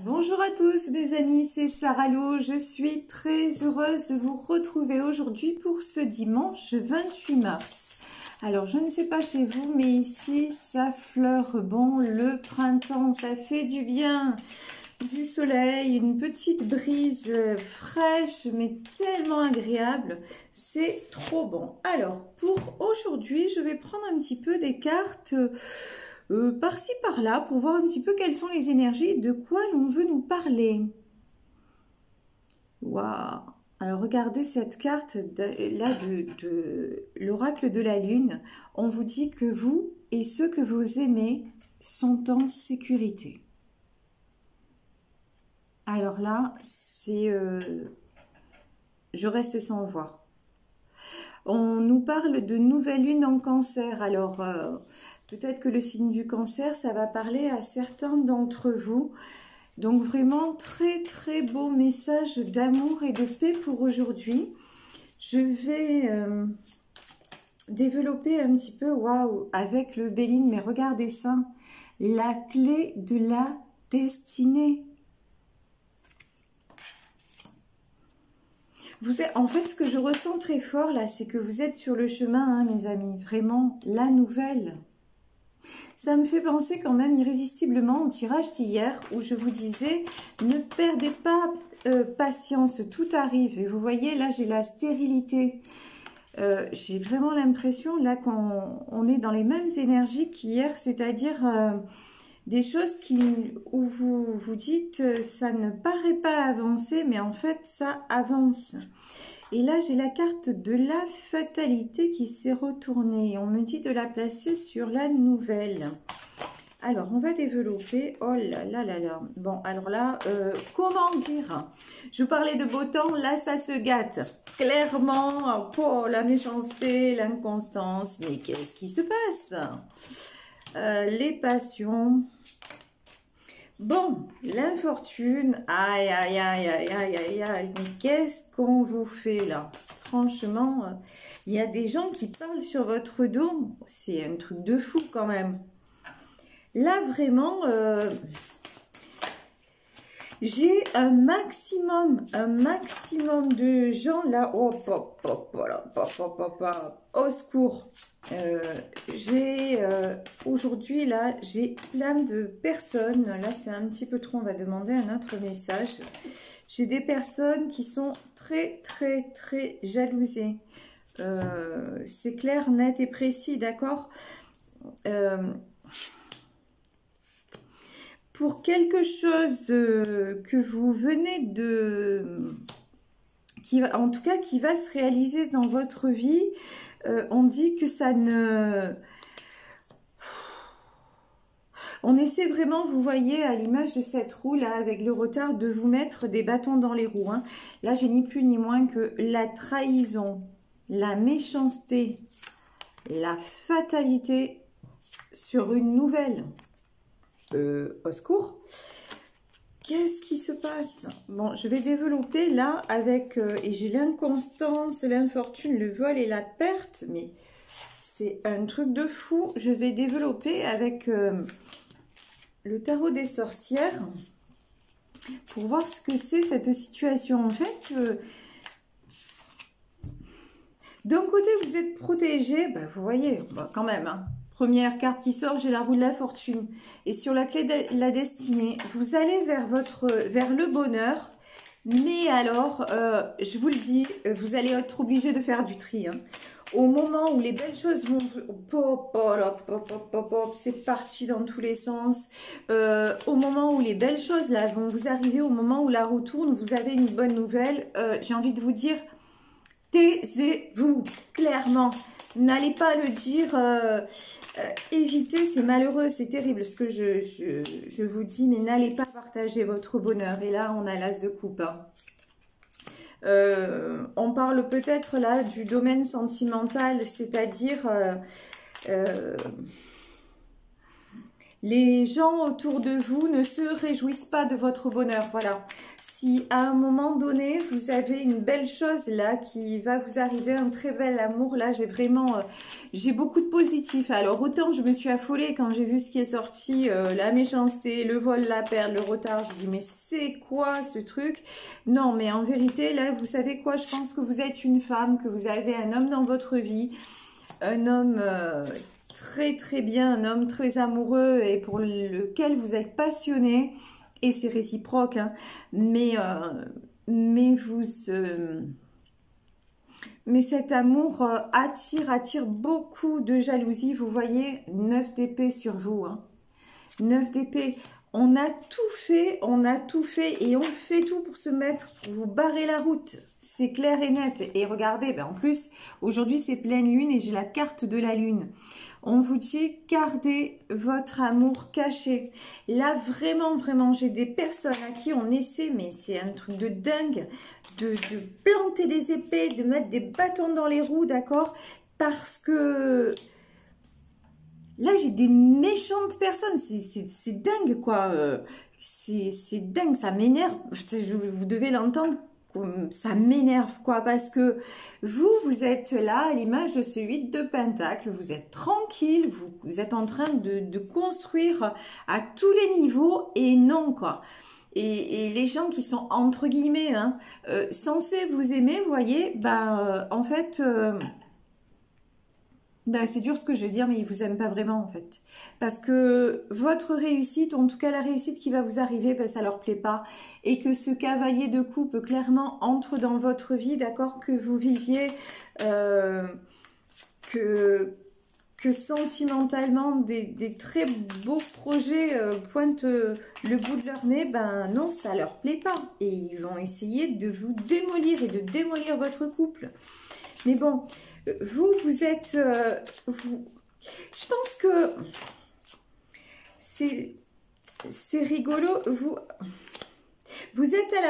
Bonjour à tous mes amis, c'est Sarah Lou. Je suis très heureuse de vous retrouver aujourd'hui pour ce dimanche 28 mars. Alors je ne sais pas chez vous, mais ici ça fleure bon le printemps, ça fait du bien. Du soleil, une petite brise fraîche mais tellement agréable, c'est trop bon. Alors pour aujourd'hui, je vais prendre un petit peu des cartes par-ci par-là pour voir un petit peu quelles sont les énergies, de quoi l'on veut nous parler. Waouh! Alors regardez cette carte là de l'oracle de la lune. On vous dit que vous et ceux que vous aimez sont en sécurité. Alors là, c'est... je reste sans voix. On nous parle de nouvelle lune en cancer. Alors, peut-être que le signe du cancer, ça va parler à certains d'entre vous. Donc, vraiment, très, très beau message d'amour et de paix pour aujourd'hui. Je vais développer un petit peu, waouh, avec le Béline. Mais regardez ça, la clé de la destinée. En fait, ce que je ressens très fort là, c'est que vous êtes sur le chemin, hein, mes amis. Vraiment, la nouvelle. Ça me fait penser quand même irrésistiblement au tirage d'hier où je vous disais, ne perdez pas patience, tout arrive. Et vous voyez, là, j'ai la stérilité. J'ai vraiment l'impression là qu'on est dans les mêmes énergies qu'hier, c'est-à-dire... des choses où vous vous dites ça ne paraît pas avancer, mais en fait ça avance. Et là j'ai la carte de la fatalité qui s'est retournée. On me dit de la placer sur la nouvelle. Alors on va développer. Oh là là là là. Bon alors là, comment dire? Je parlais de beau temps, là ça se gâte. Clairement, pour la méchanceté, l'inconstance. Mais qu'est-ce qui se passe? Les passions. Bon, l'infortune, aïe, aïe, aïe, aïe, aïe, aïe, aïe, mais qu'est-ce qu'on vous fait là? Franchement, il y a des gens qui parlent sur votre dos, c'est un truc de fou quand même. Là, vraiment, j'ai un maximum de gens là, oh, pop, pop, pop, pop, pop, pop, au secours. Aujourd'hui là, j'ai plein de personnes, là c'est un petit peu trop, on va demander un autre message. J'ai des personnes qui sont très très très jalousées. C'est clair, net et précis, d'accord? Pour quelque chose que vous venez de... en tout cas, qui va se réaliser dans votre vie, on dit que ça ne... On essaie vraiment, vous voyez, à l'image de cette roue là, avec le retard, de vous mettre des bâtons dans les roues. Hein. Là, j'ai ni plus ni moins que la trahison, la méchanceté, la fatalité sur une nouvelle. Au secours. Qu'est-ce qui se passe? Bon, je vais développer là avec... et j'ai l'inconstance, l'infortune, le vol et la perte. Mais c'est un truc de fou. Je vais développer avec le tarot des sorcières pour voir ce que c'est cette situation. En fait, d'un côté, vous êtes protégé. Ben, vous voyez, bah, quand même, hein. Première carte qui sort, j'ai la roue de la fortune. Et sur la clé de la destinée, vous allez vers le bonheur. Mais alors, je vous le dis, vous allez être obligé de faire du tri. Hein. Au moment où les belles choses vont... c'est parti dans tous les sens. Au moment où les belles choses là vont vous arriver, au moment où la roue tourne, vous avez une bonne nouvelle. J'ai envie de vous dire, taisez-vous, clairement. N'allez pas le dire, évitez, c'est malheureux, c'est terrible ce que je vous dis, mais n'allez pas partager votre bonheur. Et là, on a l'as de coupe. Hein. On parle peut-être là du domaine sentimental, c'est-à-dire les gens autour de vous ne se réjouissent pas de votre bonheur. Voilà. si à un moment donné, vous avez une belle chose là qui va vous arriver, un très bel amour, là, j'ai vraiment, j'ai beaucoup de positif. Alors, autant je me suis affolée quand j'ai vu ce qui est sorti, la méchanceté, le vol, la perle, le retard. Je dis, mais c'est quoi ce truc? Non, mais en vérité, là, vous savez quoi? Je pense que vous êtes une femme, que vous avez un homme dans votre vie, un homme très très bien, un homme très amoureux et pour lequel vous êtes passionné. Et c'est réciproque, hein. Mais cet amour attire beaucoup de jalousie. Vous voyez, 9 d'épée sur vous, hein. 9 d'épée. On a tout fait et on fait tout pour se mettre, pour vous barrer la route. C'est clair et net. Et regardez, ben en plus, aujourd'hui c'est pleine lune et j'ai la carte de la lune. On vous dit, gardez votre amour caché. Là, vraiment, vraiment, j'ai des personnes à qui on essaie, mais c'est un truc de dingue, de planter des épées, de mettre des bâtons dans les roues, d'accord? Parce que là, j'ai des méchantes personnes. C'est dingue, quoi. C'est dingue, ça m'énerve. Vous devez l'entendre. Ça m'énerve, quoi. Parce que vous êtes là à l'image de ce 8 de Pentacle. Vous êtes tranquille. Vous êtes en train de construire à tous les niveaux. Et non, quoi. Et les gens qui sont, entre guillemets, hein, censés vous aimer, vous voyez, bah, en fait... Ben, c'est dur ce que je veux dire, mais ils vous aiment pas vraiment en fait. Parce que votre réussite, en tout cas la réussite qui va vous arriver, ben, ça leur plaît pas. Et que ce cavalier de coupe clairement entre dans votre vie, d'accord, que vous viviez, que sentimentalement des très beaux projets pointent le bout de leur nez, ben non, ça leur plaît pas. Et ils vont essayer de vous démolir et de démolir votre couple. Mais bon... Vous êtes... je pense que c'est rigolo. Vous êtes à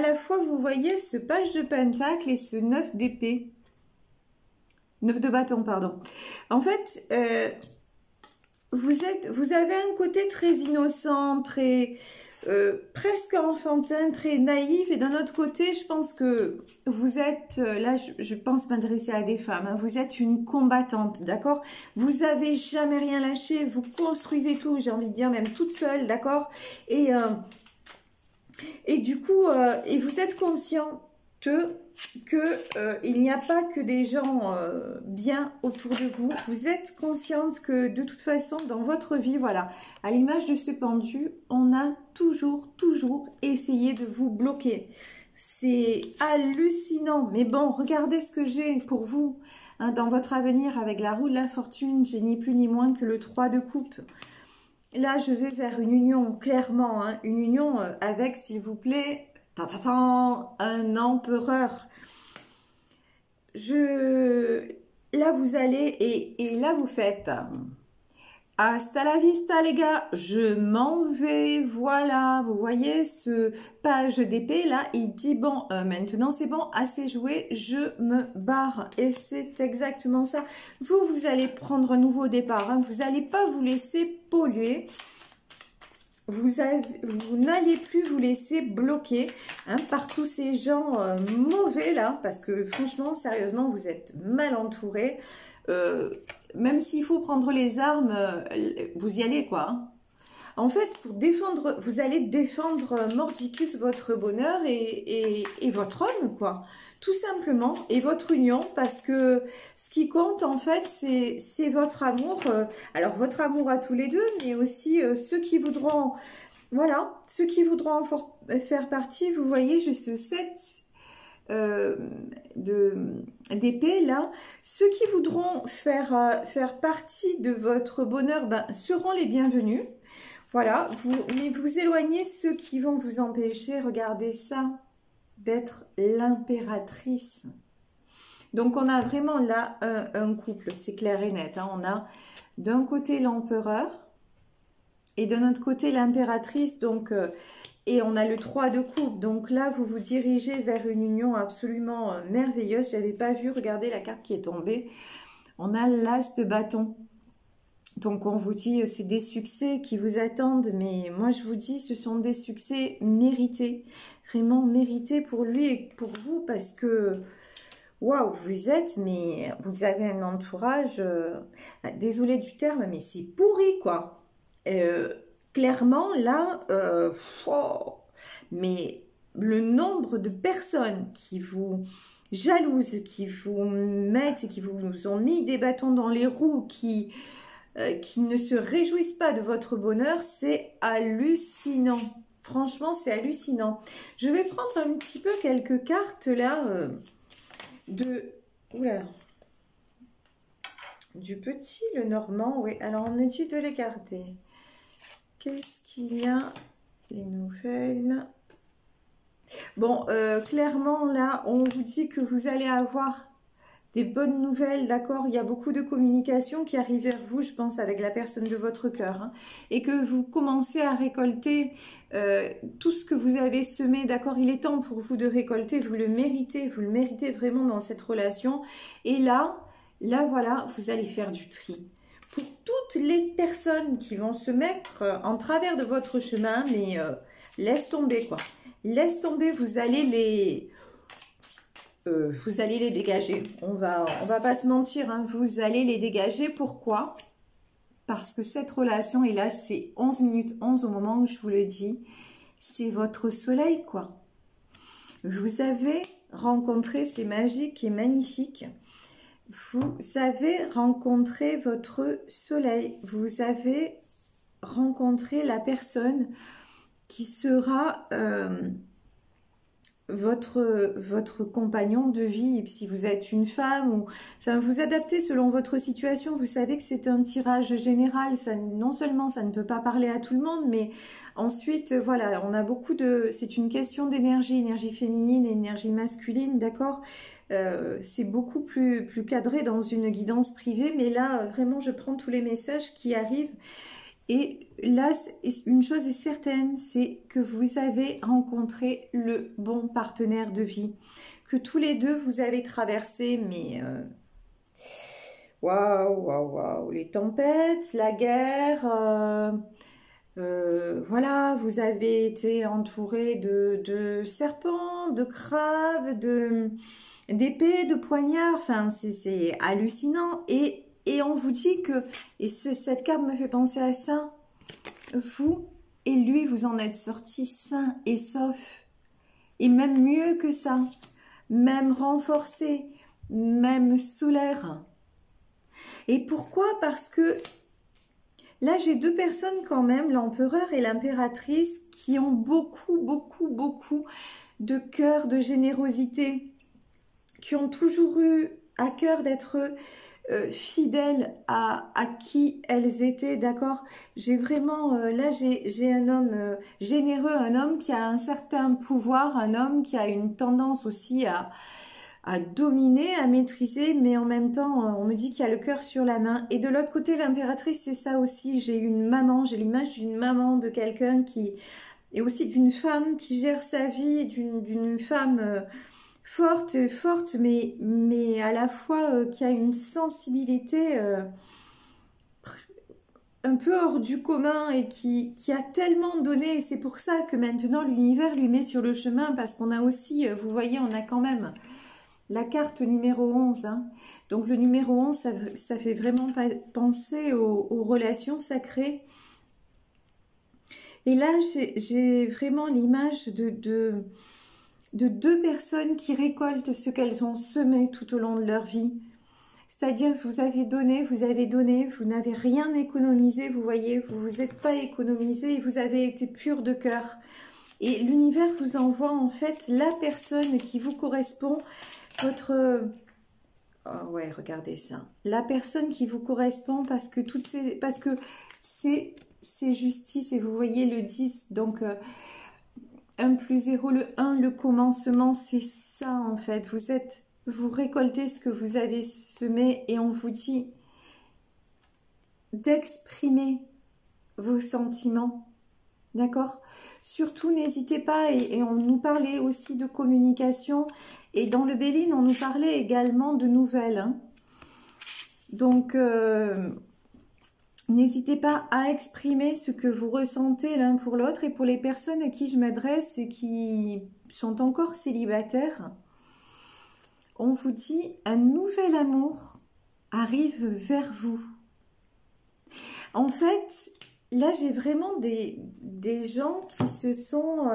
la fois, vous voyez ce page de pentacle et ce 9 d'épée. 9 de bâton, pardon. En fait, vous avez un côté très innocent, très... presque enfantin, très naïf, et d'un autre côté, je pense que vous êtes, là je pense m'adresser à des femmes, hein, vous êtes une combattante, d'accord? Vous avez jamais rien lâché, vous construisez tout, j'ai envie de dire même toute seule, d'accord? Et du coup, et vous êtes consciente que il n'y a pas que des gens bien autour de vous. Vous êtes consciente que de toute façon, dans votre vie, voilà, à l'image de ce pendu, on a toujours essayé de vous bloquer. C'est hallucinant. Mais bon, regardez ce que j'ai pour vous. Hein, dans votre avenir, avec la roue de la fortune, j'ai ni plus ni moins que le 3 de coupe. Là, je vais vers une union, clairement, hein, une union avec, s'il vous plaît... un empereur. Là, vous allez et là, vous faites hasta la vista, les gars. Je m'en vais. Voilà, vous voyez ce page d'épée là. Il dit bon, maintenant c'est bon, assez joué, je me barre. Et c'est exactement ça. Vous allez prendre un nouveau départ. Hein. Vous n'allez pas vous laisser polluer. Vous n'allez plus vous laisser bloquer hein, par tous ces gens mauvais là, parce que franchement, sérieusement, vous êtes mal entouré. Même s'il faut prendre les armes, vous y allez quoi. Hein. En fait, pour défendre, vous allez défendre mordicus votre bonheur et votre homme quoi. Tout simplement, et votre union, parce que ce qui compte en fait, c'est votre amour. Alors votre amour à tous les deux, mais aussi ceux qui voudront, voilà, ceux qui voudront faire partie. Vous voyez, j'ai ce 7 d'épée là. Ceux qui voudront faire partie de votre bonheur, ben, seront les bienvenus. Voilà, mais vous éloignez ceux qui vont vous empêcher. Regardez ça. D'être l'impératrice. Donc, on a vraiment là un couple, c'est clair et net. Hein. On a d'un côté l'empereur et de notre côté l'impératrice. Donc, et on a le 3 de coupe. Donc là, vous vous dirigez vers une union absolument merveilleuse. Je n'avais pas vu, regardez la carte qui est tombée. On a l'as de bâton Donc on vous dit c'est des succès qui vous attendent, mais moi je vous dis ce sont des succès mérités, vraiment mérités pour lui et pour vous, parce que waouh, mais vous avez un entourage, désolé du terme, mais c'est pourri quoi. Clairement là, oh, mais le nombre de personnes qui vous jalousent, qui vous mettent, qui vous ont mis des bâtons dans les roues, qui ne se réjouissent pas de votre bonheur, c'est hallucinant. Franchement, c'est hallucinant. Je vais prendre un petit peu quelques cartes là oula, du petit, le normand. Oui, alors on me dit de les garder. Qu'est-ce qu'il y a? Les nouvelles. Bon, clairement là, on vous dit que vous allez avoir des bonnes nouvelles, d'accord? Il y a beaucoup de communication qui arrive vers vous, je pense, avec la personne de votre cœur. Hein, et que vous commencez à récolter tout ce que vous avez semé, d'accord? Il est temps pour vous de récolter, vous le méritez vraiment dans cette relation. Et là, voilà, vous allez faire du tri. Pour toutes les personnes qui vont se mettre en travers de votre chemin, mais laisse tomber, quoi. Laisse tomber, vous allez les dégager. On va pas se mentir, hein, vous allez les dégager. Pourquoi? Parce que cette relation, et là c'est 11 minutes 11 au moment où je vous le dis, c'est votre soleil quoi. Vous avez rencontré, c'est magique et magnifique, vous avez rencontré votre soleil, vous avez rencontré la personne qui sera votre compagnon de vie, si vous êtes une femme, ou enfin vous adaptez selon votre situation. Vous savez que c'est un tirage général, ça, non seulement ça ne peut pas parler à tout le monde, mais ensuite voilà, on a beaucoup de, c'est une question d'énergie, énergie féminine et énergie masculine, d'accord. C'est beaucoup plus cadré dans une guidance privée, mais là vraiment je prends tous les messages qui arrivent. Et là, une chose est certaine, c'est que vous avez rencontré le bon partenaire de vie. Que tous les deux, vous avez traversé, mais waouh, waouh, waouh, les tempêtes, la guerre, voilà, vous avez été entouré de serpents, de crabes, d'épées, de poignards, enfin, c'est hallucinant. Et on vous dit que, et cette carte me fait penser à ça, vous et lui, vous en êtes sortis sains et saufs. Et même mieux que ça, même renforcés, même solaires. Et pourquoi? Parce que là, j'ai deux personnes quand même, l'empereur et l'impératrice, qui ont beaucoup, beaucoup, beaucoup de cœur, de générosité, qui ont toujours eu à cœur d'être fidèles à qui elles étaient, d'accord. J'ai vraiment, là j'ai un homme généreux, un homme qui a un certain pouvoir, un homme qui a une tendance aussi à dominer, à maîtriser, mais en même temps, on me dit qu'il y a le cœur sur la main. Et de l'autre côté, l'impératrice, c'est ça aussi. J'ai une maman, j'ai l'image d'une maman, de quelqu'un qui... Et aussi d'une femme qui gère sa vie, d'une femme... forte, mais à la fois qui a une sensibilité un peu hors du commun et qui a tellement donné. Et c'est pour ça que maintenant l'univers lui met sur le chemin, parce qu'on a aussi, vous voyez, on a quand même la carte numéro 11. Hein. Donc le numéro 11, ça fait vraiment penser aux relations sacrées. Et là, j'ai vraiment l'image de deux personnes qui récoltent ce qu'elles ont semé tout au long de leur vie. C'est-à-dire que vous avez donné, vous n'avez rien économisé, vous voyez, vous ne vous êtes pas économisé et vous avez été pur de cœur. Et l'univers vous envoie en fait la personne qui vous correspond, votre... Oh ouais, regardez ça. La personne qui vous correspond parce que c'est justice et vous voyez le 10, donc... 1 plus 0, le 1, le commencement, c'est ça en fait. Vous récoltez ce que vous avez semé et on vous dit d'exprimer vos sentiments. D'accord? Surtout, n'hésitez pas, et on nous parlait aussi de communication. Et dans le Béline, on nous parlait également de nouvelles. Hein. Donc, N'hésitez pas à exprimer ce que vous ressentez l'un pour l'autre. Et pour les personnes à qui je m'adresse et qui sont encore célibataires, on vous dit un nouvel amour arrive vers vous. En fait, là j'ai vraiment des gens qui se sont...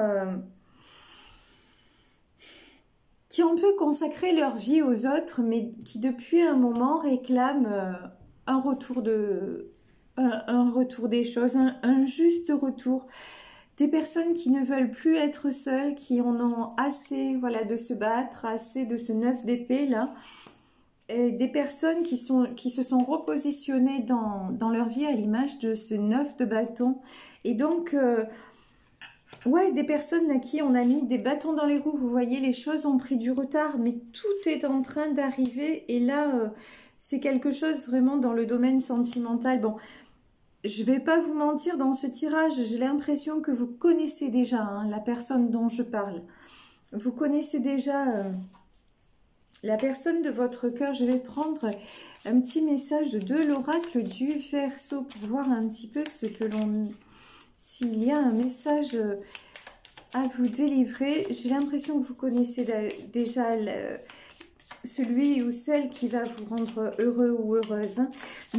qui ont un peu consacré leur vie aux autres, mais qui depuis un moment réclament un retour des choses, un juste retour. Des personnes qui ne veulent plus être seules, qui en ont assez, voilà, de se battre, assez de ce 9 d'épée là. Et des personnes qui se sont repositionnées dans leur vie à l'image de ce 9 de bâton. Et donc, ouais, des personnes à qui on a mis des bâtons dans les roues. Vous voyez, les choses ont pris du retard, mais tout est en train d'arriver. Et là, c'est quelque chose vraiment dans le domaine sentimental. Bon, je vais pas vous mentir, dans ce tirage, j'ai l'impression que vous connaissez déjà hein, la personne dont je parle. Vous connaissez déjà la personne de votre cœur. Je vais prendre un petit message de l'oracle du Verseau pour voir un petit peu ce que l'on... S'il y a un message à vous délivrer. J'ai l'impression que vous connaissez déjà celui ou celle qui va vous rendre heureux ou heureuse. Hein.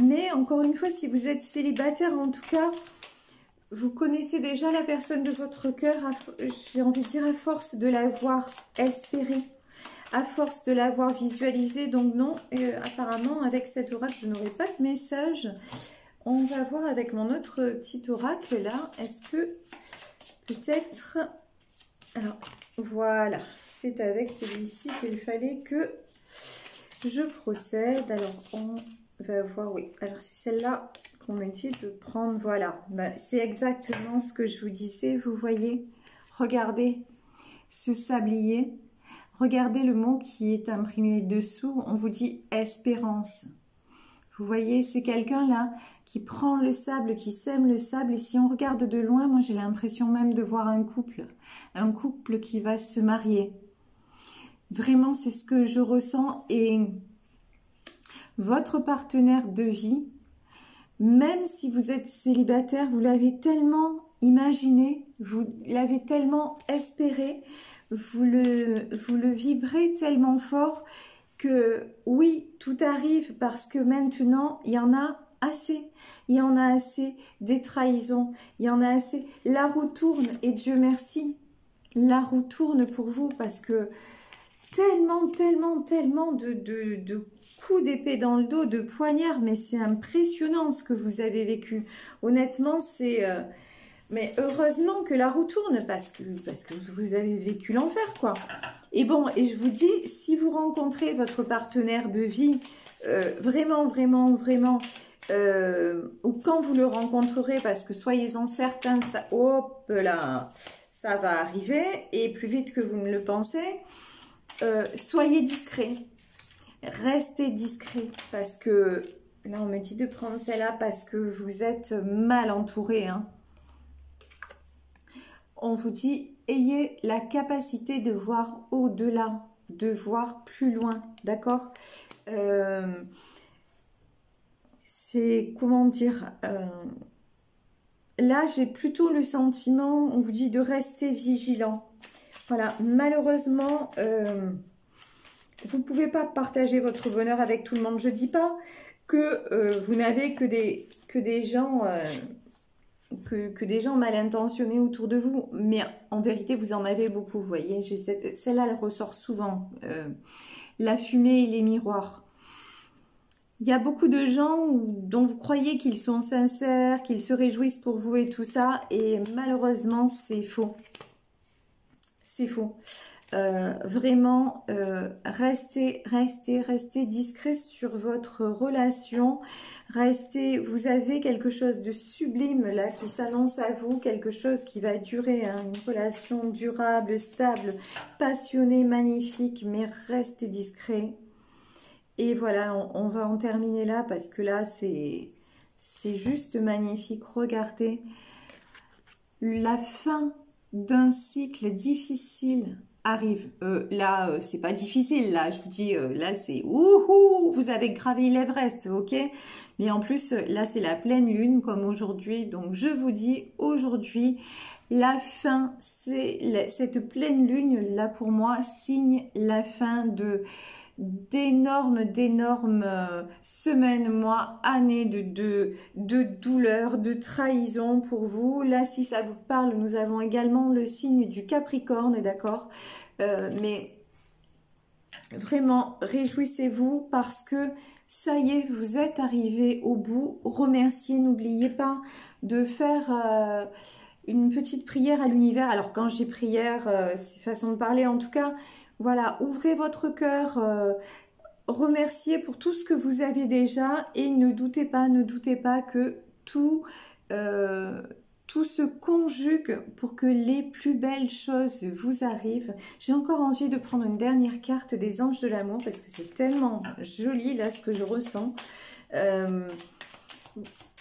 Mais encore une fois, si vous êtes célibataire, en tout cas, vous connaissez déjà la personne de votre cœur, j'ai envie de dire à force de l'avoir espéré, à force de l'avoir visualisé. Donc non, apparemment, avec cet oracle, je n'aurai pas de message. On va voir avec mon autre petit oracle là. Est-ce que peut-être... Alors, voilà. C'est avec celui-ci qu'il fallait que je procède. Alors, on va voir. Oui, alors c'est celle-là qu'on me dit de prendre. Voilà. Ben, c'est exactement ce que je vous disais. Vous voyez, regardez ce sablier. Regardez le mot qui est imprimé dessous. On vous dit espérance. Vous voyez, c'est quelqu'un là qui prend le sable, qui sème le sable. Et si on regarde de loin, moi j'ai l'impression même de voir un couple qui va se marier. Vraiment, c'est ce que je ressens. Et votre partenaire de vie, même si vous êtes célibataire, vous l'avez tellement imaginé, vous l'avez tellement espéré, vous le vibrez tellement fort que oui, tout arrive parce que maintenant, il y en a assez. Il y en a assez des trahisons. Il y en a assez. La roue tourne et Dieu merci. La roue tourne pour vous parce que tellement de coups d'épée dans le dos, de poignards. Mais c'est impressionnant ce que vous avez vécu. Honnêtement, c'est... mais heureusement que la roue tourne parce que vous avez vécu l'enfer, quoi. Et bon, et je vous dis, si vous rencontrez votre partenaire de vie, vraiment, ou quand vous le rencontrerez, parce que soyez-en certains, ça, hop là, ça va arriver, et plus vite que vous ne le pensez, soyez discret, restez discret, parce que, là on me dit de prendre celle-là, parce que vous êtes mal entouré, hein. On vous dit, ayez la capacité de voir au-delà, de voir plus loin, d'accord? C'est, comment dire, là j'ai plutôt le sentiment, on vous dit de rester vigilant. Voilà, malheureusement, vous ne pouvez pas partager votre bonheur avec tout le monde. Je ne dis pas que vous n'avez que des gens... que des gens mal intentionnés autour de vous, mais en vérité vous en avez beaucoup, vous voyez, celle-là elle ressort souvent, la fumée et les miroirs. Il y a beaucoup de gens dont vous croyez qu'ils sont sincères, qu'ils se réjouissent pour vous et tout ça, et malheureusement c'est faux, c'est faux. Vraiment, restez discret sur votre relation. Vous avez quelque chose de sublime là qui s'annonce à vous, quelque chose qui va durer, hein, une relation durable, stable, passionnée, magnifique, mais restez discret. Et voilà, on va en terminer là parce que là c'est juste magnifique. Regardez la fin d'un cycle difficile arrive. Là, c'est pas difficile. Là, je vous dis, là, c'est ouhou, vous avez gravi l'Everest, ok? Mais en plus, là, c'est la pleine lune comme aujourd'hui. Donc, je vous dis, aujourd'hui, la fin, cette pleine lune, là, pour moi, signe la fin de d'énormes semaines, mois, années de douleur, de trahison pour vous. Là, si ça vous parle, nous avons également le signe du Capricorne, d'accord? Mais vraiment, réjouissez-vous parce que ça y est, vous êtes arrivé au bout. Remerciez, n'oubliez pas de faire une petite prière à l'univers. Alors quand je dis prière, c'est façon de parler en tout cas. Voilà, ouvrez votre cœur, remerciez pour tout ce que vous avez déjà et ne doutez pas que euh, tout se conjugue pour que les plus belles choses vous arrivent. J'ai encore envie de prendre une dernière carte des anges de l'amour parce que c'est tellement joli là ce que je ressens. Là,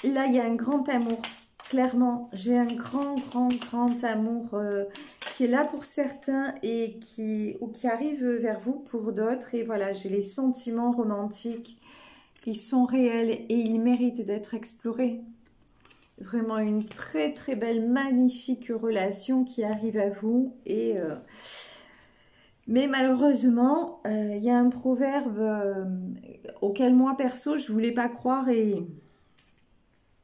il y a un grand amour. Clairement, j'ai un grand amour qui est là pour certains et qui arrive vers vous pour d'autres. Et voilà, j'ai les sentiments romantiques. Ils sont réels et ils méritent d'être explorés. Vraiment une très belle, magnifique relation qui arrive à vous. Mais malheureusement, il y a un proverbe auquel moi, perso, je ne voulais pas croire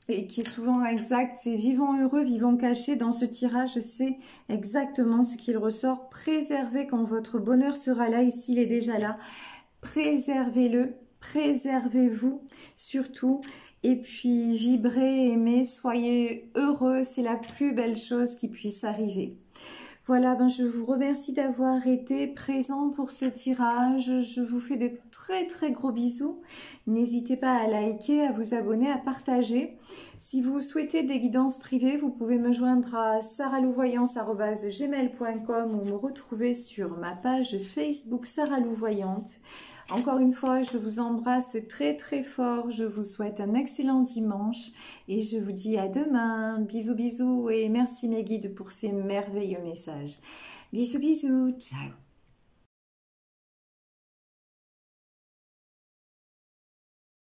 et qui est souvent exact, c'est vivant heureux, vivant caché. Dans ce tirage, c'est exactement ce qu'il ressort. Préservez quand votre bonheur sera là, ici il est déjà là. Préservez-le, préservez-vous surtout. Et puis vibrez, aimez, soyez heureux, c'est la plus belle chose qui puisse arriver. Voilà, je vous remercie d'avoir été présent pour ce tirage. Je vous fais de très gros bisous. N'hésitez pas à liker, à vous abonner, à partager. Si vous souhaitez des guidances privées, vous pouvez me joindre à sarahlouvoyance@gmail.com ou me retrouver sur ma page Facebook Sarah Louvoyante. Encore une fois, je vous embrasse très fort. Je vous souhaite un excellent dimanche et je vous dis à demain. Bisous et merci mes guides pour ces merveilleux messages. Bisous, ciao.